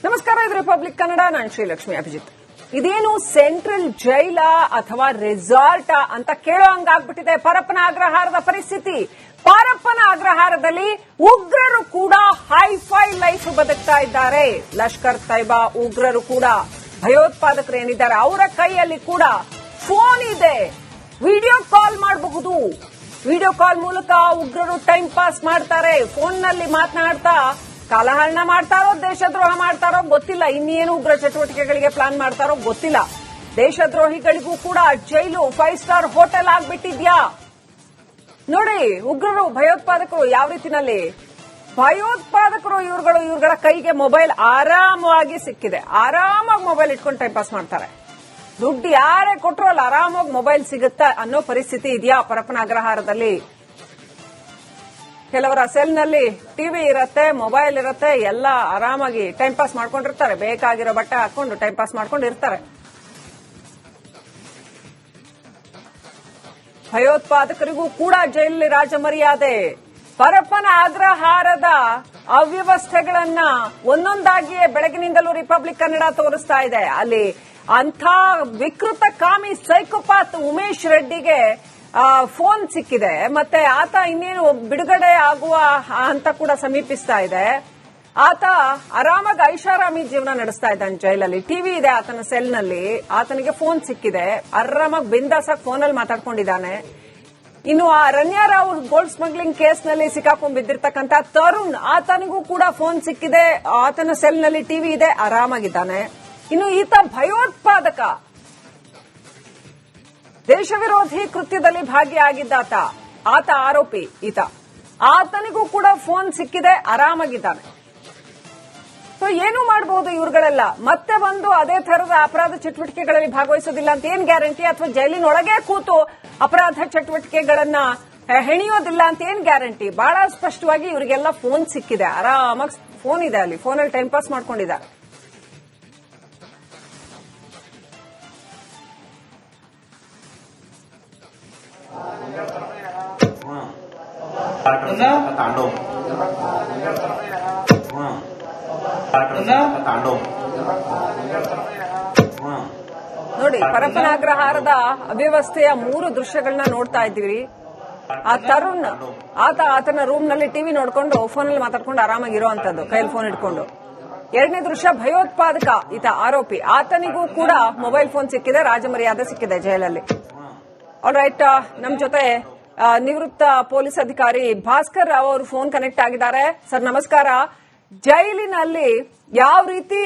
ನಮಸ್ಕಾರ, ಇದು ರಿಪಬ್ಲಿಕ್ ಕನ್ನಡ. ನಾನು ಶ್ರೀಲಕ್ಷ್ಮಿ ಅಭಿಜಿತ್. ಇದೇನು ಸೆಂಟ್ರಲ್ ಜೈಲ ಅಥವಾ ರೆಸಾರ್ಟ್ ಅಂತ ಕೇಳೋ ಹಂಗಾಗ್ಬಿಟ್ಟಿದೆ ಪರಪ್ಪನ ಅಗ್ರಹಾರದ ಪರಿಸ್ಥಿತಿ. ಪರಪ್ಪನ ಅಗ್ರಹಾರದಲ್ಲಿ ಉಗ್ರರು ಕೂಡ ಹೈಫೈ ಲೈಫ್ ಬದುಕ್ತಾ ಇದ್ದಾರೆ. ಲಷ್ಕರ್ ತೈಬಾ ಉಗ್ರರು ಕೂಡ, ಭಯೋತ್ಪಾದಕರು ಏನಿದ್ದಾರೆ ಅವರ ಕೈಯಲ್ಲಿ ಕೂಡ ಫೋನ್ ಇದೆ, ವಿಡಿಯೋ ಕಾಲ್ ಮಾಡಬಹುದು. ವಿಡಿಯೋ ಕಾಲ್ ಮೂಲಕ ಉಗ್ರರು ಟೈಮ್ ಪಾಸ್ ಮಾಡ್ತಾರೆ. ಫೋನ್ನಲ್ಲಿ ಮಾತನಾಡ್ತಾ ಕಾಲಹರಣ ಮಾಡ್ತಾರೋ, ದೇಶದ್ರೋಹ ಮಾಡ್ತಾರೋ ಗೊತ್ತಿಲ್ಲ. ಇನ್ನೇನು ಉಗ್ರ ಚಟುವಟಿಕೆಗಳಿಗೆ ಪ್ಲಾನ್ ಮಾಡ್ತಾರೋ ಗೊತ್ತಿಲ್ಲ. ದೇಶದ್ರೋಹಿಗಳಿಗೂ ಕೂಡ ಜೈಲು 5 ಸ್ಟಾರ್ ಹೋಟೆಲ್ ಆಗ್ಬಿಟ್ಟಿದ್ಯಾ ನೋಡಿ. ಉಗ್ರರು, ಭಯೋತ್ಪಾದಕರು ಯಾವ ರೀತಿನಲ್ಲಿ, ಭಯೋತ್ಪಾದಕರು ಇವುಗಳ ಕೈಗೆ ಮೊಬೈಲ್ ಆರಾಮವಾಗಿ ಸಿಕ್ಕಿದೆ. ಆರಾಮಾಗಿ ಮೊಬೈಲ್ ಇಟ್ಕೊಂಡು ಟೈಮ್ ಪಾಸ್ ಮಾಡ್ತಾರೆ. ದುಡ್ಡು ಯಾರೇ ಕೊಟ್ಟರು ಅಲ್ಲಿ ಆರಾಮಾಗಿ ಮೊಬೈಲ್ ಸಿಗುತ್ತಾ ಅನ್ನೋ ಪರಿಸ್ಥಿತಿ ಇದೆಯಾ ಪರಪ್ಪನ ಅಗ್ರಹಾರದಲ್ಲಿ. ಕೆಲವರ ಸೆಲ್ನಲ್ಲಿ ಟಿವಿ ಇರುತ್ತೆ, ಮೊಬೈಲ್ ಇರುತ್ತೆ, ಎಲ್ಲ ಆರಾಮಾಗಿ ಟೈಮ್ ಪಾಸ್ ಮಾಡ್ಕೊಂಡಿರ್ತಾರೆ. ಬೇಕಾಗಿರೋ ಬಟ್ಟೆ ಹಾಕೊಂಡು ಟೈಮ್ ಪಾಸ್ ಮಾಡ್ಕೊಂಡಿರ್ತಾರೆ. ಭಯೋತ್ಪಾದಕರಿಗೂ ಕೂಡ ಜೈಲಲ್ಲಿ ರಾಜಮರ್ಯಾದೆ. ಪರಪ್ಪನ ಅಗ್ರಹಾರದ ಅವ್ಯವಸ್ಥೆಗಳನ್ನ ಒಂದೊಂದಾಗಿಯೇ ಬೆಳಗಿನಿಂದಲೂ ರಿಪಬ್ಲಿಕ್ ಕನ್ನಡ ತೋರಿಸ್ತಾ ಇದೆ. ಅಲ್ಲಿ ಅಂಥ ವಿಕೃತ ಕಾಮಿ ಸೈಕೋಪಾತ್ ಉಮೇಶ್ ರೆಡ್ಡಿಗೆ ಫೋನ್ ಸಿಕ್ಕಿದೆ. ಮತ್ತೆ ಆತ ಇನ್ನೇನು ಬಿಡುಗಡೆ ಆಗುವ ಹಂತ ಕೂಡ ಸಮೀಪಿಸ್ತಾ ಇದೆ. ಆತ ಆರಾಮಾಗಿ ಐಷಾರಾಮಿ ಜೀವನ ನಡೆಸ್ತಾ ಇದ್ದಾನೆ ಜೈಲಲ್ಲಿ. ಟಿವಿ ಇದೆ ಆತನ ಸೆಲ್ನಲ್ಲಿ. ಆತನಿಗೆ ಫೋನ್ ಸಿಕ್ಕಿದೆ. ಆರಾಮಾಗಿ ಬಿಂದಾಸಾಗಿ ಫೋನಲ್ಲಿ ಮಾತಾಡ್ಕೊಂಡಿದ್ದಾನೆ. ಇನ್ನು ಆ ರಣ್ಯಾರಾವ್ ಗೋಲ್ಡ್ ಸ್ಮಗ್ಲಿಂಗ್ ಕೇಸ್ನಲ್ಲಿ ಸಿಕ್ಕಾಕೊಂಡ್ ಬಿದ್ದಿರ್ತಕ್ಕಂಥ ತರುಣ್, ಆತನಿಗೂ ಕೂಡ ಫೋನ್ ಸಿಕ್ಕಿದೆ. ಆತನ ಸೆಲ್ನಲ್ಲಿ ಟಿವಿ ಇದೆ, ಆರಾಮಾಗಿದ್ದಾನೆ. ಇನ್ನು ಈತ ಭಯೋತ್ಪಾದಕ, ದೇಶ ವಿರೋಧಿ ಕೃತ್ಯದಲ್ಲಿ ಭಾಗಿಯಾಗಿದ್ದಾತ, ಆತ ಆರೋಪಿ. ಆತನಿಗೂ ಕೂಡ ಫೋನ್ ಸಿಕ್ಕಿದೆ, ಆರಾಮಾಗಿದ್ದಾನೆ. ಸೊ ಏನು ಮಾಡಬಹುದು ಇವ್ರುಗಳೆಲ್ಲ? ಮತ್ತೆ ಒಂದು ಅದೇ ತರದ ಅಪರಾಧ ಚಟುವಟಿಕೆಗಳಲ್ಲಿ ಭಾಗವಹಿಸೋದಿಲ್ಲ ಅಂತ ಏನ್ ಗ್ಯಾರಂಟಿ? ಅಥವಾ ಜೈಲಿನೊಳಗೆ ಕೂತು ಅಪರಾಧ ಚಟುವಟಿಕೆಗಳನ್ನ ಹೆಣಿಯೋದಿಲ್ಲ ಅಂತ ಏನ್ ಗ್ಯಾರಂಟಿ? ಬಹಳ ಸ್ಪಷ್ಟವಾಗಿ ಇವರಿಗೆಲ್ಲ ಫೋನ್ ಸಿಕ್ಕಿದೆ, ಆರಾಮಾಗಿ ಫೋನ್ ಇದೆ, ಅಲ್ಲಿ ಫೋನಲ್ಲಿ ಟೈಮ್ ಪಾಸ್ ಮಾಡ್ಕೊಂಡಿದ್ದಾರೆ. ನೋಡಿ, ಪರಪ್ಪನ ಅಗ್ರಹಾರದ ಅವ್ಯವಸ್ಥೆಯ 3 ದೃಶ್ಯಗಳನ್ನ ನೋಡ್ತಾ ಇದ್ದೀವಿ. ಆ ತರುಣ್, ಆತನ ರೂಮ್ ನಲ್ಲಿ ಟಿವಿ ನೋಡ್ಕೊಂಡು ಫೋನಲ್ಲಿ ಮಾತಾಡ್ಕೊಂಡು ಆರಾಮಾಗಿರುವಂತದ್ದು, ಕೈಯಲ್ಲಿ ಫೋನ್ ಇಟ್ಕೊಂಡು. 2ನೇ ದೃಶ್ಯ ಭಯೋತ್ಪಾದಕ, ಈತ ಆರೋಪಿ. ಆತನಿಗೂ ಕೂಡ ಮೊಬೈಲ್ ಫೋನ್ ಸಿಕ್ಕಿದೆ, ರಾಜಮರ್ಯಾದೆ ಸಿಕ್ಕಿದೆ ಜೈಲಲ್ಲಿ. ಆಲ್ ರೈಟ್, ನಮ್ ಜೊತೆ ನಿವೃತ್ತ ಪೊಲೀಸ್ ಅಧಿಕಾರಿ ಭಾಸ್ಕರ್ ರಾವ್ ಅವರು ಫೋನ್ ಕನೆಕ್ಟ್ ಆಗಿದ್ದಾರೆ. ಸರ್ ನಮಸ್ಕಾರ. ಜೈಲಿನಲ್ಲಿ ಯಾವ ರೀತಿ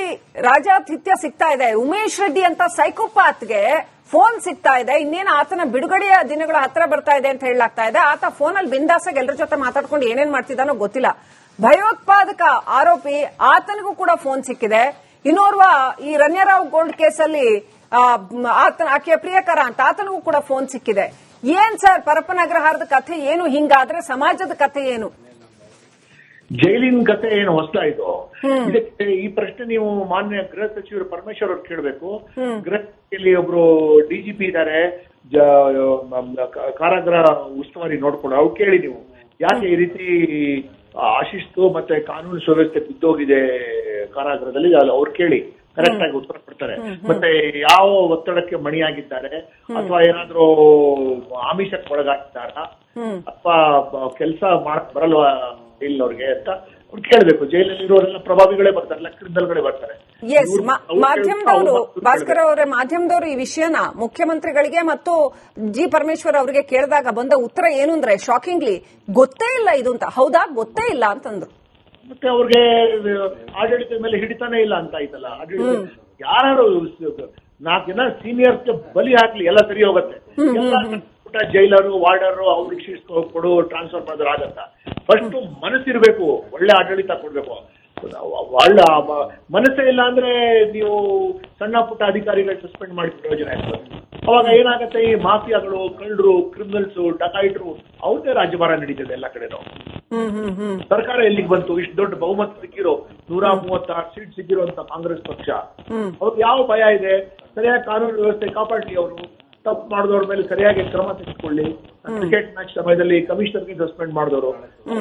ರಾಜಾತಿಥ್ಯ ಸಿಗ್ತಾ ಇದೆ? ಉಮೇಶ್ ರೆಡ್ಡಿ ಅಂತ ಸೈಕೋಪಾತ್ಗೆ ಫೋನ್ ಸಿಗ್ತಾ ಇದೆ. ಇನ್ನೇನು ಆತನ ಬಿಡುಗಡೆಯ ದಿನಗಳ ಹತ್ರ ಬರ್ತಾ ಇದೆ ಅಂತ ಹೇಳಲಾಗ್ತಾ ಇದೆ. ಆತ ಫೋನಲ್ಲಿ ಬಿಂದಾಸಾಗಿ ಎಲ್ಲರ ಜೊತೆ ಮಾತಾಡ್ಕೊಂಡು ಏನೇನ್ ಮಾಡ್ತಿದ್ದಾನೋ ಗೊತ್ತಿಲ್ಲ. ಭಯೋತ್ಪಾದಕ ಆರೋಪಿ, ಆತನಿಗೂ ಕೂಡ ಫೋನ್ ಸಿಕ್ಕಿದೆ. ಇನ್ನೋರ್ವ ಈ ರಣ್ಯಾರಾವ್ ಗೋಲ್ಡ್ ಕೇಸಲ್ಲಿ ಆಕೆಯ ಪ್ರಿಯಕರ ಅಂತ, ಆತನಿಗೂ ಕೂಡ ಫೋನ್ ಸಿಕ್ಕಿದೆ. ಏನ್ ಸರ್ ಪರಪ್ಪನ ಅಗ್ರಹಾರದ ಕಥೆ ಏನು? ಹಿಂಗಾದ್ರೆ ಸಮಾಜದ ಕಥೆ ಏನು? ಜೈಲಿನ ಕತೆ ಏನು ಹೊಸದಾಯ್ತು? ಇದಕ್ಕೆ ಈ ಪ್ರಶ್ನೆ ನೀವು ಮಾನ್ಯ ಗೃಹ ಸಚಿವರು ಪರಮೇಶ್ವರ್ ಅವ್ರು ಕೇಳಬೇಕು. ಗೃಹ ಸಚಿವರಲ್ಲಿ ಒಬ್ರು ಡಿಜಿಪಿ ಇದ್ದಾರೆ, ಕಾರಾಗೃಹ ಉಸ್ತುವಾರಿ ನೋಡ್ಕೊಂಡು ಅವ್ರು ಕೇಳಿ ನೀವು, ಯಾಕೆ ಈ ರೀತಿ ಅಶಿಸ್ತು ಮತ್ತೆ ಕಾನೂನು ಸುವ್ಯವಸ್ಥೆ ಬಿದ್ದೋಗಿದೆ ಕಾರಾಗೃಹದಲ್ಲಿ, ಅವ್ರು ಕೇಳಿ ಕರೆಕ್ಟ್ ಆಗಿ ಉತ್ತರ ಕೊಡ್ತಾರೆ. ಮತ್ತೆ ಯಾವ ಒತ್ತಡಕ್ಕೆ ಮಣಿಯಾಗಿದ್ದಾರೆ, ಅಥವಾ ಏನಾದ್ರೂ ಆಮಿಷಕ್ಕೆ ಒಳಗಾಗಿದ್ದಾರ, ಅಥವಾ ಕೆಲಸ ಮಾಡಕ್ ಬರಲ್ವಾ ಜೈಲಿನವ್ರಿಗೆ ಅಂತ ಅವ್ರು ಕೇಳಬೇಕು. ಜೈಲಲ್ಲಿ ಇರೋರೆಲ್ಲ ಪ್ರಭಾವಿಗಳೇ ಬರ್ತಾರೆ, ಲೆಕ್ಕದಲ್ಗಳೇ ಬರ್ತಾರೆ. ಮಾಧ್ಯಮದವರು, ಭಾಸ್ಕರ್ ಅವರೇ, ಮಾಧ್ಯಮದವರು ಈ ವಿಷಯನ ಮುಖ್ಯಮಂತ್ರಿಗಳಿಗೆ ಮತ್ತು ಜಿ ಪರಮೇಶ್ವರ್ ಅವರಿಗೆ ಕೇಳಿದಾಗ ಬಂದ ಉತ್ತರ ಏನು ಅಂದ್ರೆ, ಶಾಕಿಂಗ್ಲಿ ಗೊತ್ತೇ ಇಲ್ಲ ಇದು ಅಂತ. ಹೌದಾ, ಗೊತ್ತೇ ಇಲ್ಲ ಅಂತಂದ್ರು. ಮತ್ತೆ ಅವ್ರಿಗೆ ಆಡಳಿತದ ಮೇಲೆ ಹಿಡಿತಾನೆ ಇಲ್ಲ ಅಂತ ಆಯ್ತಲ್ಲ. ಆಡಳಿತ ಯಾರು 4 ಜನ ಸೀನಿಯರ್ಸ್ ಬಲಿ ಹಾಕ್ಲಿ, ಎಲ್ಲ ಸರಿ ಹೋಗುತ್ತೆ. ಜೈಲರು, ವಾರ್ಡರು, ಅವ್ರಿಗೆ ಶಿಸ್ತು ಕೊಡು, ಟ್ರಾನ್ಸ್ಫರ್ ಮಾಡಿದ್ರೆ ಆಗತ್ತ. ಫಸ್ಟ್ ಮನಸ್ಸಿರ್ಬೇಕು, ಒಳ್ಳೆ ಆಡಳಿತ ಕೊಡ್ಬೇಕು. ಒಳ್ಳೆ ಮನಸ್ಸೇ ಇಲ್ಲ ಅಂದ್ರೆ ನೀವು ಸಣ್ಣ ಪುಟ್ಟ ಅಧಿಕಾರಿಗಳು ಸಸ್ಪೆಂಡ್ ಮಾಡಿ ಪ್ರಯೋಜನ ಆಗ್ತದೆ. ಅವಾಗ ಏನಾಗತ್ತೆ, ಈ ಮಾಫಿಯಾಗಳು, ಕಳ್ಳರು, ಕ್ರಿಮಿನಲ್ಸ್, ಡಕಾಯಿಟ್ರು ಅವ್ರದೇ ರಾಜ್ಯಭಾರ ನಡೀತದೆ ಎಲ್ಲ ಕಡೆನೂ. ಸರ್ಕಾರ ಎಲ್ಲಿಗೆ ಬಂತು? ಇಷ್ಟು ದೊಡ್ಡ ಬಹುಮತ ಸಿಕ್ಕಿರೋ, 136 ಸೀಟ್ ಸಿಕ್ಕಿರುವಂತ ಕಾಂಗ್ರೆಸ್ ಪಕ್ಷ, ಅವ್ರಿಗೆ ಯಾವ ಭಯ ಇದೆ? ಸರಿಯಾಗಿ ಕಾನೂನು ವ್ಯವಸ್ಥೆ ಕಾಪಾಡಲಿ. ಅವರು ತಪ್ಪು ಮಾಡಿದವ್ರ ಮೇಲೆ ಸರಿಯಾಗಿ ಕ್ರಮ ತೆಗೆದುಕೊಳ್ಳಿ. ಕ್ರಿಕೆಟ್ ಮ್ಯಾಚ್ ಸಮಯದಲ್ಲಿ ಕಮಿಷನರ್ಗೆ ಸಸ್ಪೆಂಡ್ ಮಾಡಿದವರು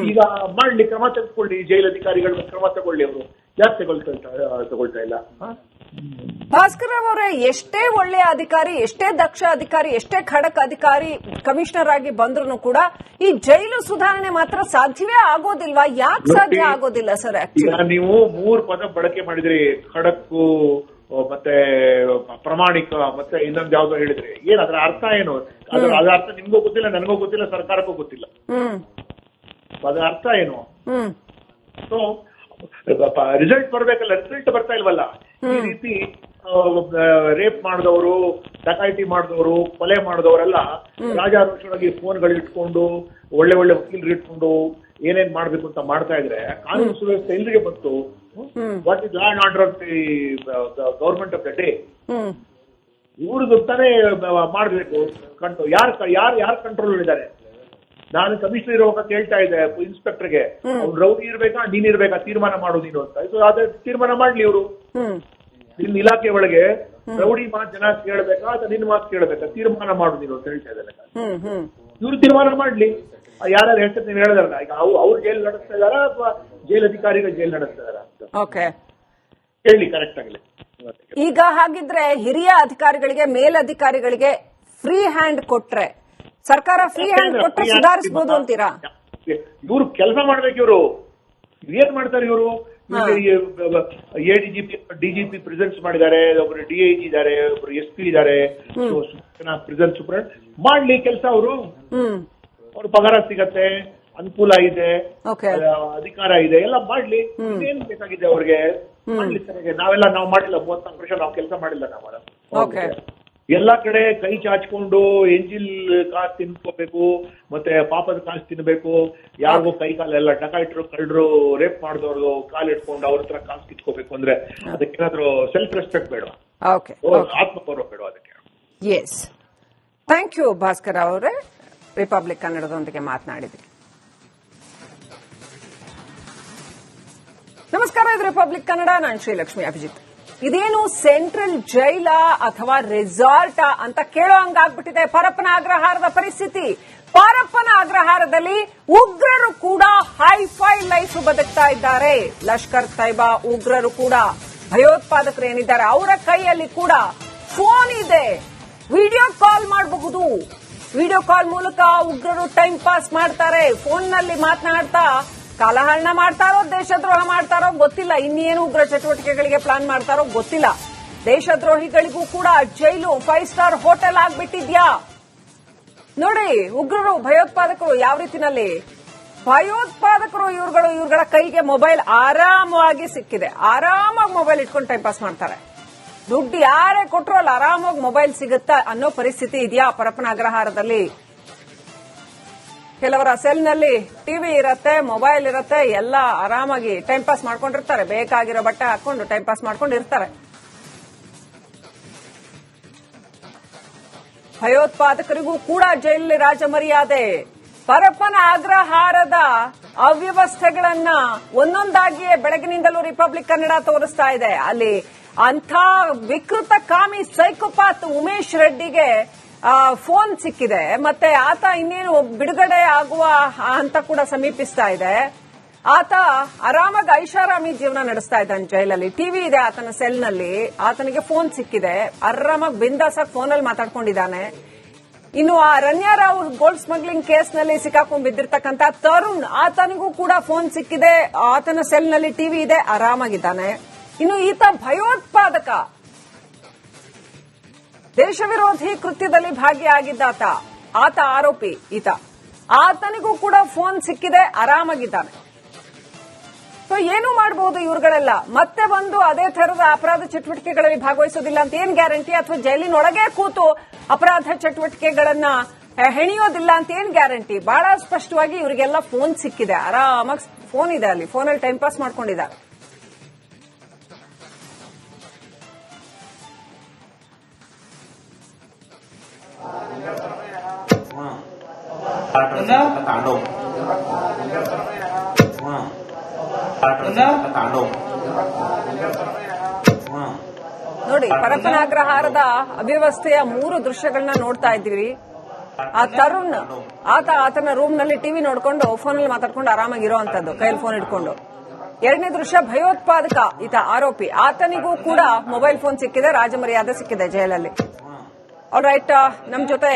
ಈಗ ಮಾಡ್ಲಿ, ಕ್ರಮ ತೆಗೆದುಕೊಳ್ಳಿ. ಜೈಲ್ ಅಧಿಕಾರಿಗಳ ಕ್ರಮ ತಗೊಳ್ಳಿ. ಅವರು ಯಾಕೆ ತಗೊಳ್ತಾ ಇಲ್ಲ? ಭಾಸ್ಕರ್ ಅವರೇ, ಎಷ್ಟೇ ಒಳ್ಳೆಯ ಅಧಿಕಾರಿ, ಎಷ್ಟೇ ದಕ್ಷ ಅಧಿಕಾರಿ, ಎಷ್ಟೇ ಖಡಕ್ ಅಧಿಕಾರಿ ಕಮಿಷನರ್ ಆಗಿ ಬಂದ್ರು ಕೂಡ ಈ ಜೈಲು ಸುಧಾರಣೆ ಮಾತ್ರ ಸಾಧ್ಯವೇ ಆಗೋದಿಲ್ವಾ? ಯಾಕೆ ಸಾಧ್ಯ ಆಗೋದಿಲ್ಲ ಸರ್? ಈಗ ನೀವು 3 ಪದ ಬಳಕೆ ಮಾಡಿದ್ರಿ, ಖಡಕ್ಕು ಮತ್ತೆ ಪ್ರಾಮಾಣಿಕ ಮತ್ತೆ ಇನ್ನೊಂದು ಯಾವ್ದೋ ಹೇಳಿದ್ರಿ. ಏನ್ ಅದರ ಅರ್ಥ ಏನು? ಅದರ ಅರ್ಥ ನಿಮ್ಗೂ ಗೊತ್ತಿಲ್ಲ, ನನಗೂ ಗೊತ್ತಿಲ್ಲ, ಸರ್ಕಾರಕ್ಕೂ ಗೊತ್ತಿಲ್ಲ. ಅದರ ಅರ್ಥ ಏನು? ಸೊ ರಿಸಲ್ಟ್ ಬರ್ಬೇಕಲ್ಲ, ರಿಸಲ್ಟ್ ಬರ್ತಾ ಇಲ್ವಲ್ಲ. ಈ ರೀತಿ ರೇಪ್ ಮಾಡಿದವರು, ಡಕಾಯಿತಿ ಮಾಡಿದವರು, ಕೊಲೆ ಮಾಡಿದವರೆಲ್ಲ ರಾಜಾರೋಷವಾಗಿ ಫೋನ್ಗಳು ಇಟ್ಕೊಂಡು, ಒಳ್ಳೆ ಒಳ್ಳೆ ವಕೀಲರು ಇಟ್ಕೊಂಡು ಏನೇನ್ ಮಾಡ್ಬೇಕು ಅಂತ ಮಾಡ್ತಾ ಇದ್ರೆ ಕಾನೂನು ಸುವ್ಯವಸ್ಥೆ ಎಲ್ರಿಗೆ ಬಂತು? What is law and order of the government of the day? ಇವ್ರದ್ದು ತಾನೇ ಮಾಡ್ಬೇಕು. ಯಾರು ಕಂಟ್ರೋಲ್ ಇದ್ದಾರೆ? ನಾನು ಕಮಿಷನರ್ ಇರುವಾಗ ಕೇಳ್ತಾ ಇದ್ದೆ ಇನ್ಸ್ಪೆಕ್ಟರ್ಗೆ, ಅವ್ನು ರೌಡಿ ಇರ್ಬೇಕಾ ನೀನ್ ಇರ್ಬೇಕಾ ತೀರ್ಮಾನ ಮಾಡು ನೀನು ಅಂತ. ಸೊ ಅದೇ ತೀರ್ಮಾನ ಮಾಡ್ಲಿ ಇವರು. ನಿನ್ನ ಇಲಾಖೆ ಒಳಗೆ ರೌಡಿ ಮಾತು ಜನ ಕೇಳ್ಬೇಕಾ ಅಥವಾ ನಿನ್ನ ಮಾತು ಕೇಳ್ಬೇಕಾ? ತೀರ್ಮಾನ ಮಾಡು ನೀನು ಅಂತ ಹೇಳ್ತಾ ಇದ್ದಾರೆ. ಇವ್ರು ತೀರ್ಮಾನ ಮಾಡ್ಲಿ. ಯಾರ್ಯಾರು ಹೇಳ್ತಾರೆ ನೀವು ಹೇಳಿದಾರಲ್ಲ, ಈಗ ಅವ್ರು ಜೈಲ್ ನಡೆಸ್ತಾ ಇದಾರ ಅಥವಾ ಜೈಲ್ ಅಧಿಕಾರಿಗಳು ಜೈಲ್ ನಡೆಸ್ತಾ ಇದಾರ ಅಂತ ಹೇಳಿ ಕರೆಕ್ಟ್ ಆಗಲಿ. ಈಗ ಹಾಗಿದ್ರೆ ಹಿರಿಯ ಅಧಿಕಾರಿಗಳಿಗೆ, ಮೇಲಧಿಕಾರಿಗಳಿಗೆ ಫ್ರೀ ಹ್ಯಾಂಡ್ ಕೊಟ್ರೆ, ಸರ್ಕಾರ ಫ್ರೀ ಹ್ಯಾಂಡ್ ಕೊಟ್ರೆ ಸುಧಾರಿಸಬಹುದು ಅಂತೀರಾ? ಇವ್ರು ಕೆಲಸ ಮಾಡ್ಬೇಕು. ಇವರು ಏನ್ ಮಾಡ್ತಾರೆ? ಇವರು ಎಡಿಜಿಪಿ, ಡಿಜಿಪಿ ಪ್ರೆಸೆನ್ಸ್ ಮಾಡಿದ್ದಾರೆ, ಒಬ್ರು ಡಿಐಜಿ ಇದ್ದಾರೆ, ಒಬ್ರು SP ಇದ್ದಾರೆ, ಪ್ರೆಸೆನ್ಸ್ ಸೂಪರ್ ಮಾಡ್ಲಿ ಕೆಲಸ. ಅವ್ರು ಪಗಾರ ಸಿಗತ್ತೆ, ಅನುಕೂಲ ಇದೆ, ಅಧಿಕಾರ ಇದೆ, ಎಲ್ಲ ಮಾಡ್ಲಿ. ಏನ್ ಬೇಕಾಗಿದೆ ಅವ್ರಿಗೆ? ಮಾಡ್ಲಿ ಸರಿಯಾಗಿ. ನಾವು ಮಾಡಿಲ್ಲ 34% ನಾವು ಕೆಲಸ ಮಾಡಿಲ್ಲ. ನಾವು ಎಲ್ಲಾ ಕಡೆ ಕೈ ಚಾಚ್ಕೊಂಡು ಎಂಜಿಲ್ ಕಾಸು ತಿನ್ಕೋಬೇಕು, ಮತ್ತೆ ಪಾಪದ ಕಾಸು ತಿನ್ಬೇಕು. ಯಾರಿಗೂ ಕೈ ಕಾಲೆಲ್ಲ ಡಕಾಯಿಟ್ರು, ಕಳ್ಳರು, ರೇಪ್ ಮಾಡಿದವ್ರು ಕಾಲಿಟ್ಕೊಂಡು ಅವ್ರ ಹತ್ರ ಕಾಸು ಕಿತ್ಕೋಬೇಕು ಅಂದ್ರೆ ಅದಕ್ಕೇನಾದ್ರೂ ಸೆಲ್ಫ್ ರೆಸ್ಪೆಕ್ಟ್ ಬೇಡ, ಆತ್ಮಗೌರವ ಬೇಡ ಅದಕ್ಕೆ. ಎಸ್, ಥ್ಯಾಂಕ್ ಯು ಭಾಸ್ಕರ್ ಅವರೇ, ರಿಪಬ್ಲಿಕ್ ಕನ್ನಡದೊಂದಿಗೆ ಮಾತನಾಡಿದ್ರಿ. ನಮಸ್ಕಾರ, ಇದು ರಿಪಬ್ಲಿಕ್ ಕನ್ನಡ. ನಾನು ಶ್ರೀಲಕ್ಷ್ಮಿ ಅಭಿಜಿತ್. ಇದೇನು ಸೆಂಟ್ರಲ್ ಜೈಲಾ ಅಥವಾ ರೆಸಾರ್ಟಾ ಅಂತ ಕೇಳೋ ಹಂಗಾಗ್ಬಿಟ್ಟಿದೆ ಪರಪ್ಪನ ಅಗ್ರಹಾರದ ಪರಿಸ್ಥಿತಿ. ಪರಪ್ಪನ ಅಗ್ರಹಾರದಲ್ಲಿ ಉಗ್ರರು ಕೂಡ ಹೈಫೈ ಲೈಫ್ ಬದುಕ್ತಾ ಇದ್ದಾರೆ. ಲಷ್ಕರ್ ತೈಬಾ ಉಗ್ರರು ಕೂಡ, ಭಯೋತ್ಪಾದಕರು ಏನಿದ್ದಾರೆ ಅವರ ಕೈಯಲ್ಲಿ ಕೂಡ ಫೋನ್ ಇದೆ, ವಿಡಿಯೋ ಕಾಲ್ ಮಾಡಬಹುದು. ವಿಡಿಯೋ ಕಾಲ್ ಮೂಲಕ ಉಗ್ರರು ಟೈಮ್ ಪಾಸ್ ಮಾಡ್ತಾರೆ. ಫೋನ್ನಲ್ಲಿ ಮಾತನಾಡ್ತಾ ಕಾಲಹರಣ ಮಾಡ್ತಾರೋ, ದೇಶದ್ರೋಹ ಮಾಡ್ತಾರೋ ಗೊತ್ತಿಲ್ಲ, ಇನ್ನೇನು ಉಗ್ರ ಚಟುವಟಿಕೆಗಳಿಗೆ ಪ್ಲಾನ್ ಮಾಡ್ತಾರೋ ಗೊತ್ತಿಲ್ಲ. ದೇಶದ್ರೋಹಿಗಳಿಗೂ ಕೂಡ ಜೈಲು 5 ಸ್ಟಾರ್ ಹೋಟೆಲ್ ಆಗ್ಬಿಟ್ಟಿದ್ಯಾ ನೋಡಿ. ಉಗ್ರರು, ಭಯೋತ್ಪಾದಕರು ಯಾವ ರೀತಿನಲ್ಲಿ, ಭಯೋತ್ಪಾದಕರು ಇವುಗಳ ಕೈಗೆ ಮೊಬೈಲ್ ಆರಾಮವಾಗಿ ಸಿಕ್ಕಿದೆ. ಆರಾಮಾಗಿ ಮೊಬೈಲ್ ಇಟ್ಕೊಂಡು ಟೈಮ್ ಪಾಸ್ ಮಾಡ್ತಾರೆ. ದುಡ್ಡು ಯಾರೇ ಕೊಟ್ಟರು ಅಲ್ಲಿ ಆರಾಮಾಗಿ ಮೊಬೈಲ್ ಸಿಗುತ್ತಾ ಅನ್ನೋ ಪರಿಸ್ಥಿತಿ ಇದೆಯಾ ಪರಪ್ಪನ ಅಗ್ರಹಾರದಲ್ಲಿ. ಕೆಲವರ ಸೆಲ್ನಲ್ಲಿ ಟಿವಿ ಇರತ್ತೆ, ಮೊಬೈಲ್ ಇರತ್ತೆ, ಎಲ್ಲ ಆರಾಮಾಗಿ ಟೈಮ್ ಪಾಸ್ ಮಾಡ್ಕೊಂಡಿರ್ತಾರೆ. ಬೇಕಾಗಿರೋ ಬಟ್ಟೆ ಹಾಕೊಂಡು ಟೈಮ್ ಪಾಸ್ ಮಾಡ್ಕೊಂಡಿರ್ತಾರೆ. ಭಯೋತ್ಪಾದಕರಿಗೂ ಕೂಡ ಜೈಲಲ್ಲಿ ರಾಜಮರ್ಯಾದೆ. ಪರಪ್ಪನ ಅಗ್ರಹಾರದ ಅವ್ಯವಸ್ಥೆಗಳನ್ನ ಒಂದೊಂದಾಗಿಯೇ ಬೆಳಗಿನಿಂದಲೂ ರಿಪಬ್ಲಿಕ್ ಕನ್ನಡ ತೋರಿಸ್ತಾ ಇದೆ. ಅಲ್ಲಿ ಅಂಥ ವಿಕೃತ ಕಾಮಿ ಸೈಕೋಪಾತ್ ಉಮೇಶ್ ರೆಡ್ಡಿಗೆ ಫೋನ್ ಸಿಕ್ಕಿದೆ. ಮತ್ತೆ ಆತ ಇನ್ನೇನು ಬಿಡುಗಡೆ ಆಗುವ ಹಂತ ಕೂಡ ಸಮೀಪಿಸ್ತಾ ಇದೆ. ಆತ ಆರಾಮಾಗಿ ಐಷಾರಾಮಿ ಜೀವನ ನಡೆಸ್ತಾ ಇದ್ದಾನೆ ಜೈಲಲ್ಲಿ. ಟಿವಿ ಇದೆ ಆತನ ಸೆಲ್ನಲ್ಲಿ, ಆತನಿಗೆ ಫೋನ್ ಸಿಕ್ಕಿದೆ, ಆರಾಮಾಗಿ ಬಿಂದಾಸಾಗಿ ಫೋನಲ್ಲಿ ಮಾತಾಡ್ಕೊಂಡಿದ್ದಾನೆ. ಇನ್ನು ಆ ರನ್ಯಾರಾವ್ ಗೋಲ್ಡ್ ಸ್ಮಗ್ಲಿಂಗ್ ಕೇಸ್ನಲ್ಲಿ ಸಿಕ್ಕಾಕೊಂಡ್ ಬಿದ್ದಿರ್ತಕ್ಕಂಥ ತರುಣ್, ಆತನಿಗೂ ಕೂಡ ಫೋನ್ ಸಿಕ್ಕಿದೆ, ಆತನ ಸೆಲ್ನಲ್ಲಿ ಟಿವಿ ಇದೆ, ಆರಾಮಾಗಿದ್ದಾನೆ. ಇನ್ನು ಈತ ಭಯೋತ್ಪಾದಕ, ದೇಶ ವಿರೋಧಿ ಕೃತ್ಯದಲ್ಲಿ ಭಾಗಿಯಾಗಿದ್ದಾತ, ಆತ ಆರೋಪಿ ಈತ, ಆತನಿಗೂ ಕೂಡ ಫೋನ್ ಸಿಕ್ಕಿದೆ, ಆರಾಮಾಗಿದ್ದಾನೆ. ಸೊ ಏನು ಮಾಡಬಹುದು ಇವ್ರುಗಳೆಲ್ಲ? ಮತ್ತೆ ಬಂದು ಅದೇ ತರದ ಅಪರಾಧ ಚಟುವಟಿಕೆಗಳಲ್ಲಿ ಭಾಗವಹಿಸೋದಿಲ್ಲ ಅಂತ ಏನ್ ಗ್ಯಾರಂಟಿ? ಅಥವಾ ಜೈಲಿನೊಳಗೆ ಕೂತು ಅಪರಾಧ ಚಟುವಟಿಕೆಗಳನ್ನ ಹೆಣಿಯೋದಿಲ್ಲ ಅಂತ ಏನ್ ಗ್ಯಾರಂಟಿ? ಬಹಳ ಸ್ಪಷ್ಟವಾಗಿ ಇವರಿಗೆಲ್ಲ ಫೋನ್ ಸಿಕ್ಕಿದೆ, ಆರಾಮಾಗಿ ಫೋನ್ ಇದೆ, ಅಲ್ಲಿ ಫೋನಲ್ಲಿ ಟೈಮ್ ಪಾಸ್ ಮಾಡ್ಕೊಂಡಿದ್ದಾರೆ. ನೋಡಿ, ಪರಪ್ಪನ ಅಗ್ರಹಾರದ ಅವ್ಯವಸ್ಥೆಯ 3 ದೃಶ್ಯಗಳನ್ನ ನೋಡ್ತಾ ಇದ್ದೀವಿ. ಆ ತರುಣ್, ಆತನ ರೂಮ್ ನಲ್ಲಿ ಟಿವಿ ನೋಡ್ಕೊಂಡು ಫೋನಲ್ಲಿ ಮಾತಾಡ್ಕೊಂಡು ಆರಾಮಾಗಿರೋ ಅಂತದ್ದು, ಕೈಯಲ್ಲಿ ಫೋನ್ ಇಟ್ಕೊಂಡು. ಎರಡನೇ ದೃಶ್ಯ ಭಯೋತ್ಪಾದಕ ಈತ ಆರೋಪಿ, ಆತನಿಗೂ ಕೂಡ ಮೊಬೈಲ್ ಫೋನ್ ಸಿಕ್ಕಿದೆ, ರಾಜಮರ್ಯಾದೆ ಸಿಕ್ಕಿದೆ ಜೈಲಲ್ಲಿ. ಆಲ್ರೈಟ್, ನಮ್ ಜೊತೆ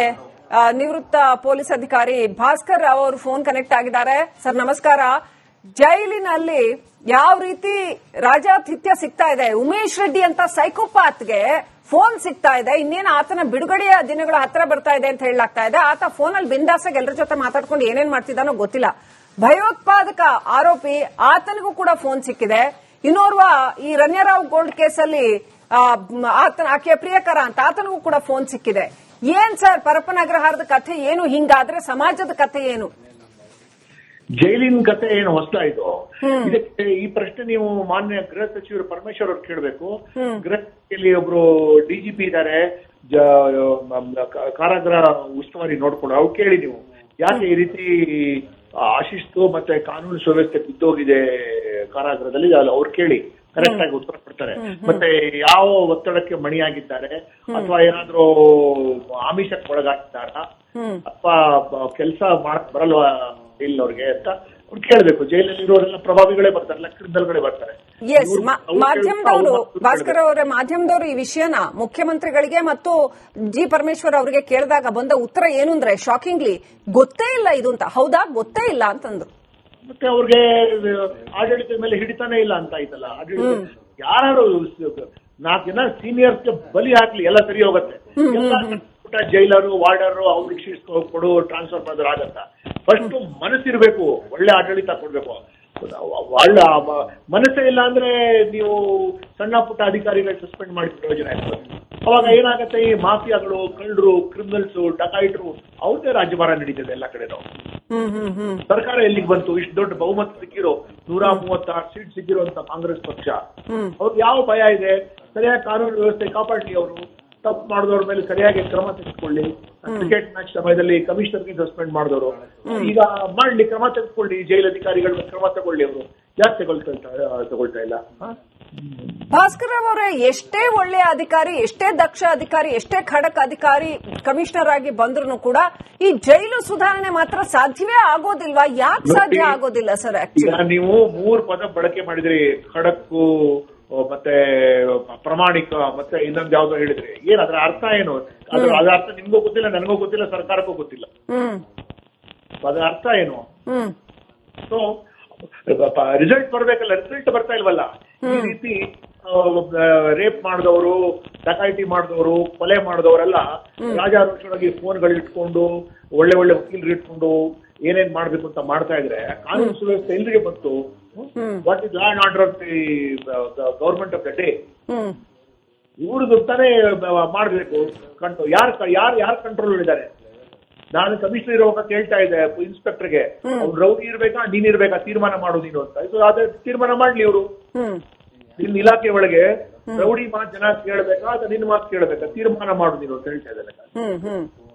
ನಿವೃತ್ತ ಪೊಲೀಸ್ ಅಧಿಕಾರಿ ಭಾಸ್ಕರ್ ರಾವ್ ಅವರು ಫೋನ್ ಕನೆಕ್ಟ್ ಆಗಿದ್ದಾರೆ. ಸರ್ ನಮಸ್ಕಾರ. ಜೈಲಿನಲ್ಲಿ ಯಾವ ರೀತಿ ರಾಜಾತಿಥ್ಯ ಸಿಗ್ತಾ ಇದೆ, ಉಮೇಶ್ ರೆಡ್ಡಿ ಅಂತ ಸೈಕೋಪಾತ್ಗೆ ಫೋನ್ ಸಿಗ್ತಾ ಇದೆ, ಇನ್ನೇನು ಆತನ ಬಿಡುಗಡೆಯ ದಿನಗಳ ಹತ್ರ ಬರ್ತಾ ಇದೆ ಅಂತ ಹೇಳಲಾಗ್ತಾ ಇದೆ. ಆತ ಫೋನಲ್ಲಿ ಬಿಂದಾಸಾಗಿ ಎಲ್ಲರ ಜೊತೆ ಮಾತಾಡ್ಕೊಂಡು ಏನೇನ್ ಮಾಡ್ತಿದ್ದಾನೋ ಗೊತ್ತಿಲ್ಲ. ಭಯೋತ್ಪಾದಕ ಆರೋಪಿ, ಆತನಿಗೂ ಕೂಡ ಫೋನ್ ಸಿಕ್ಕಿದೆ. ಇನ್ನೋರ್ವ ಈ ರಣ್ಯರಾವ್ ಗೋಲ್ಡ್ ಕೇಸಲ್ಲಿ ಆಕೆಯ ಪ್ರಿಯಕರ ಅಂತ ಆತನಿಗೂ ಕೂಡ ಫೋನ್ ಸಿಕ್ಕಿದೆ. ಏನ್ ಸರ್ ಪರಪ್ಪನ ಅಗ್ರಹಾರದ ಕಥೆ ಏನು? ಹಿಂಗಾದ್ರೆ ಸಮಾಜದ ಕಥೆ ಏನು? ಜೈಲಿನ ಕತೆ ಏನು ಹೊಸದಾಯ್ತು? ಇದಕ್ಕೆ ಈ ಪ್ರಶ್ನೆ ನೀವು ಮಾನ್ಯ ಗೃಹ ಸಚಿವರು ಪರಮೇಶ್ವರ್ ಅವ್ರು ಕೇಳಬೇಕು. ಗೃಹ ಇಲಾಖೆಯಲ್ಲಿ ಒಬ್ರು ಡಿಜಿಪಿ ಇದ್ದಾರೆ, ಕಾರಾಗೃಹ ಉಸ್ತುವಾರಿ ನೋಡ್ಕೊಂಡು ಅವ್ರು ಕೇಳಿ ನೀವು ಯಾಕೆ ಈ ರೀತಿ ಅಶಿಸ್ತು ಮತ್ತೆ ಕಾನೂನು ಸುವ್ಯವಸ್ಥೆ ಬಿದ್ದೋಗಿದೆ ಕಾರಾಗೃಹದಲ್ಲಿ, ಅವ್ರು ಕೇಳಿ ಕರೆಕ್ಟ್ ಆಗಿ ಉತ್ತರ ಕೊಡ್ತಾರೆ. ಮತ್ತೆ ಯಾವ ಒತ್ತಡಕ್ಕೆ ಮಣಿಯಾಗಿದ್ದಾರೆ, ಅಥವಾ ಏನಾದ್ರೂ ಆಮಿಷಕ್ಕೆ ಒಳಗಾಗಿದ್ದಾರಾ, ಅಥವಾ ಕೆಲಸ ಮಾಡಕ್ ಬರಲ್ವಾ ಜೈಲಿನವ್ರಿಗೆ ಅಂತ ಅವ್ರು ಕೇಳಬೇಕು. ಜೈಲಲ್ಲಿ ಇರೋರೆಲ್ಲ ಪ್ರಭಾವಿಗಳೇ ಬರ್ತಾರಲ್ಲ, ಕ್ರಿಮಿನಲ್ಗಳೇ ಬರ್ತಾರೆ. ಎಸ್, ಮಾಧ್ಯಮದವರು ಭಾಸ್ಕರ್ ಅವರೇ, ಮಾಧ್ಯಮದವರು ಈ ವಿಷಯನ ಮುಖ್ಯಮಂತ್ರಿಗಳಿಗೆ ಮತ್ತು ಜಿ ಪರಮೇಶ್ವರ್ ಅವರಿಗೆ ಕೇಳಿದಾಗ ಬಂದ ಉತ್ತರ ಏನು ಅಂದ್ರೆ ಶಾಕಿಂಗ್ಲಿ ಗೊತ್ತೇ ಇಲ್ಲ ಇದು ಅಂತ. ಹೌದಾ, ಗೊತ್ತೇ ಇಲ್ಲ ಅಂತಂದ್ರು. ಮತ್ತೆ ಅವ್ರಿಗೆ ಆಡಳಿತದ ಮೇಲೆ ಹಿಡಿತಾನೆ ಇಲ್ಲ ಅಂತ ಆಯ್ತಲ್ಲ. ಆಡಳಿತ ಯಾರು 4 ಜನ ಸೀನಿಯರ್ಸ್ಗೆ ಬಲಿ ಹಾಕ್ಲಿ ಎಲ್ಲ ಸರಿ ಹೋಗುತ್ತೆ. ಜೈಲರು ವಾರ್ಡರು ಅವ್ರಿಗೆ ಶೀಟ್ಸ್ ಕೊಡು, ಟ್ರಾನ್ಸ್ಫರ್ ಮಾಡಿದ್ರೆ ಆಗತ್ತ. ಫಸ್ಟ್ ಮನಸ್ಸಿರ್ಬೇಕು, ಒಳ್ಳೆ ಆಡಳಿತ ಕೊಡ್ಬೇಕು. ಒಳ್ಳೆ ಮನಸ್ಸೇ ಇಲ್ಲ ಅಂದ್ರೆ ನೀವು ಸಣ್ಣ ಪುಟ್ಟ ಅಧಿಕಾರಿಗಳು ಸಸ್ಪೆಂಡ್ ಮಾಡಿ ಪ್ರಯೋಜನ ಇರ್ತದೆ. ಅವಾಗ ಏನಾಗತ್ತೆ, ಈ ಮಾಫಿಯಾಗಳು, ಕಳ್ಳರು, ಕ್ರಿಮಿನಲ್ಸ್, ಡಕಾಯಿಟ್ರು ಅವ್ರದೇ ರಾಜ್ಯಭಾರ ನಡೀತದೆ ಎಲ್ಲ ಕಡೆ. ನಾವು ಸರ್ಕಾರ ಎಲ್ಲಿಗೆ ಬಂತು? ಇಷ್ಟು ದೊಡ್ಡ ಬಹುಮತ ಸಿಕ್ಕಿರೋ 136 ಸೀಟ್ ಸಿಕ್ಕಿರುವಂತ ಕಾಂಗ್ರೆಸ್ ಪಕ್ಷ, ಅವ್ರಿಗೆ ಯಾವ ಭಯ ಇದೆ? ಸರಿಯಾಗಿ ಕಾನೂನು ವ್ಯವಸ್ಥೆ ಕಾಪಾಡಲಿ. ಅವರು ತಪ್ಪು ಮಾಡಿದವ್ರ ಮೇಲೆ ಸರಿಯಾಗಿ ಕ್ರಮ ತೆಗೆದುಕೊಳ್ಳಿ. ಕ್ರಿಕೆಟ್ ಮ್ಯಾಚ್ ಸಮಯದಲ್ಲಿ ಕಮಿಷನರ್ಗೆ ಸಸ್ಪೆಂಡ್ ಮಾಡಿದವರು ಈಗ ಮಾಡ್ಲಿ, ಕ್ರಮ ತೆಗೆದುಕೊಳ್ಳಿ. ಜೈಲ್ ಅಧಿಕಾರಿಗಳ ಕ್ರಮ ತಗೊಳ್ಳಿ. ಅವರು ಯಾಕೆ ತಗೊಳ್ತಾ ಇಲ್ಲ? ಭಾಸ್ಕರ್ ಅವರೇ, ಎಷ್ಟೇ ಒಳ್ಳೆಯ ಅಧಿಕಾರಿ, ಎಷ್ಟೇ ದಕ್ಷ ಅಧಿಕಾರಿ, ಎಷ್ಟೇ ಖಡಕ್ ಅಧಿಕಾರಿ ಕಮಿಷನರ್ ಆಗಿ ಬಂದ್ರು ಕೂಡ ಈ ಜೈಲು ಸುಧಾರಣೆ ಮಾತ್ರ ಸಾಧ್ಯವೇ ಆಗೋದಿಲ್ವಾ? ಯಾಕೆ ಸಾಧ್ಯ ಆಗೋದಿಲ್ಲ ಸರ್? ನೀವು 3 ಪದ ಬಳಕೆ ಮಾಡಿದ್ರಿ, ಖಡಕ್ಕು ಮತ್ತೆ ಪ್ರಾಮಾಣಿಕ ಮತ್ತೆ ಇನ್ನೊಂದು ಯಾವ್ದೋ ಹೇಳಿದ್ರಿ. ಏನ್ ಅದರ ಅರ್ಥ ಏನು? ಅದರ ಅರ್ಥ ನಿಮ್ಗೂ ಗೊತ್ತಿಲ್ಲ, ನನಗೂ ಗೊತ್ತಿಲ್ಲ, ಸರ್ಕಾರಕ್ಕೂ ಗೊತ್ತಿಲ್ಲ. ಅದರ ಅರ್ಥ ಏನು? ಸೊ ರಿಸಲ್ಟ್ ಬರ್ಬೇಕಲ್ಲ, ರಿಸಲ್ಟ್ ಬರ್ತಾ ಇಲ್ವಲ್ಲ. ಈ ರೀತಿ ರೇಪ್ ಮಾಡಿದವರು, ಡಕಾಯಿತಿ ಮಾಡಿದವರು, ಕೊಲೆ ಮಾಡಿದವರೆಲ್ಲ ರಾಜಾರೋಷವಾಗಿ ಫೋನ್ಗಳು ಇಟ್ಕೊಂಡು, ಒಳ್ಳೆ ಒಳ್ಳೆ ವಕೀಲರು ಇಟ್ಕೊಂಡು ಏನೇನ್ ಮಾಡ್ಬೇಕು ಅಂತ ಮಾಡ್ತಾ ಇದ್ರೆ ಕಾನೂನು ಸುವ್ಯವಸ್ಥೆ ಎಲ್ರಿಗೆ ಬಂತು? What is law and order of the government of the day? ಇವ್ರದ್ದು ತಾನೇ ಮಾಡ್ಬೇಕು. ಯಾರು ಕಂಟ್ರೋಲ್ ಇದ್ದಾರೆ? ನಾನು ಕಮಿಷನರ್ ಇರುವಾಗ ಕೇಳ್ತಾ ಇದ್ದೆ ಇನ್ಸ್ಪೆಕ್ಟರ್ಗೆ, ಅವ್ರು ರೌಡಿ ಇರ್ಬೇಕಾ ನೀನ್ ಇರ್ಬೇಕಾ ತೀರ್ಮಾನ ಮಾಡು ನೀನು ಅಂತ. ಸೊ ಅದೇ ತೀರ್ಮಾನ ಮಾಡ್ಲಿ ಇವರು. ನಿಮ್ ಇಲಾಖೆ ಒಳಗೆ ರೌಡಿ ಮಾತು ಜನ ಕೇಳ್ಬೇಕಾ ಅಥವಾ ನಿನ್ ಮಾತು ಕೇಳ್ಬೇಕಾ, ತೀರ್ಮಾನ ಮಾಡು ನೀನು ಅಂತ ಹೇಳ್ತಾ ಇದ್ದಾರೆ.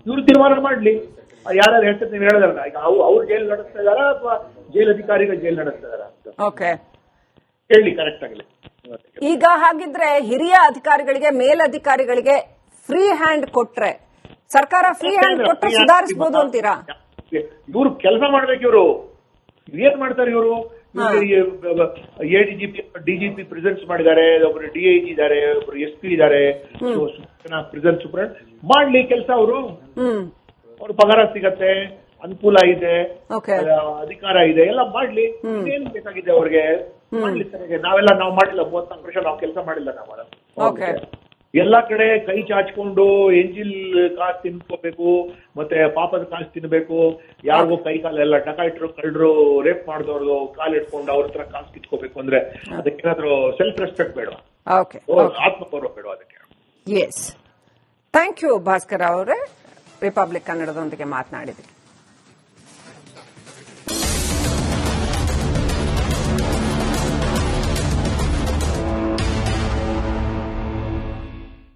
ಇವ್ರು ತೀರ್ಮಾನ ಮಾಡ್ಲಿ. ಯಾರು ಹೇಳ್ತಾರೆ ನೀವು ಹೇಳಿದಾರಲ್ಲ, ಈಗ ಅವ್ರು ಜೈಲು ನಡೆಸ್ತಾ ಇದಾರ ಅಥವಾ ಜೈಲ್ ಅಧಿಕಾರಿಗಳು ಜೈಲು ನಡೆಸ್ತಾ ಇದಾರ ಅಂತ ಹೇಳಿ ಕರೆಕ್ಟ್ ಆಗಲಿ. ಈಗ ಹಾಗಿದ್ರೆ ಹಿರಿಯ ಅಧಿಕಾರಿಗಳಿಗೆ, ಮೇಲಧಿಕಾರಿಗಳಿಗೆ ಫ್ರೀ ಹ್ಯಾಂಡ್ ಕೊಟ್ರೆ, ಸರ್ಕಾರ ಫ್ರೀ ಹ್ಯಾಂಡ್ ಕೊಟ್ರೆ ಸುಧಾರಿಸಬಹುದು ಅಂತೀರಾ? ಇವ್ರು ಕೆಲಸ ಮಾಡ್ಬೇಕು. ಇವರು ಏನ್ ಮಾಡ್ತಾರೆ? ಇವರು ಎಡಿಜಿಪಿ, ಡಿಜಿಪಿ ಪ್ರೆಸೆನ್ಸ್ ಮಾಡಿದ್ದಾರೆ, ಒಬ್ರು ಡಿಐಜಿ ಇದ್ದಾರೆ, ಒಬ್ರು SP ಇದ್ದಾರೆ, ಪ್ರಿಸನ್ ಸೂಪರ್ ಮಾಡ್ಲಿ ಕೆಲಸ. ಅವರು ಅವ್ರ ಪಗಾರ ಸಿಗತ್ತೆ, ಅನುಕೂಲ ಇದೆ, ಅಧಿಕಾರ ಇದೆ, ಎಲ್ಲ ಮಾಡ್ಲಿ. ಏನ್ ಬೇಕಾಗಿದೆ ಅವ್ರಿಗೆ? ಮಾಡ್ಲಿ ಸರಿಯಾಗಿ. ನಾವು ಮಾಡಿಲ್ಲ 34 ನಾವು ಕೆಲಸ ಮಾಡಿಲ್ಲ. ನಾವು ಎಲ್ಲಾ ಕಡೆ ಕೈ ಚಾಚ್ಕೊಂಡು ಎಂಜಿಲ್ ಕಾಸು ತಿನ್ಕೋಬೇಕು, ಮತ್ತೆ ಪಾಪದ ಕಾಸು ತಿನ್ಬೇಕು. ಯಾರಿಗೂ ಕೈ ಕಾಲೆಲ್ಲ ಡಕಾಯಿಟ್ರು, ಕಳ್ಳರು, ರೇಪ್ ಮಾಡಿದವ್ರು ಕಾಲು ಇಟ್ಕೊಂಡು ಅವ್ರ ಹತ್ರ ಕಾಸು ಕಿತ್ಕೋಬೇಕು ಅಂದ್ರೆ ಅದಕ್ಕೇನಾದ್ರೂ ಸೆಲ್ಫ್ ರೆಸ್ಪೆಕ್ಟ್ ಬೇಡ, ಆತ್ಮಗೌರವ ಬೇಡ ಅದಕ್ಕೆ. ಎಸ್, ಥ್ಯಾಂಕ್ ಯು ಭಾಸ್ಕರ್ ಅವರೇ, ರಿಪಬ್ಲಿಕ್ ಕನ್ನಡದೊಂದಿಗೆ ಮಾತನಾಡಿದ್ರಿ.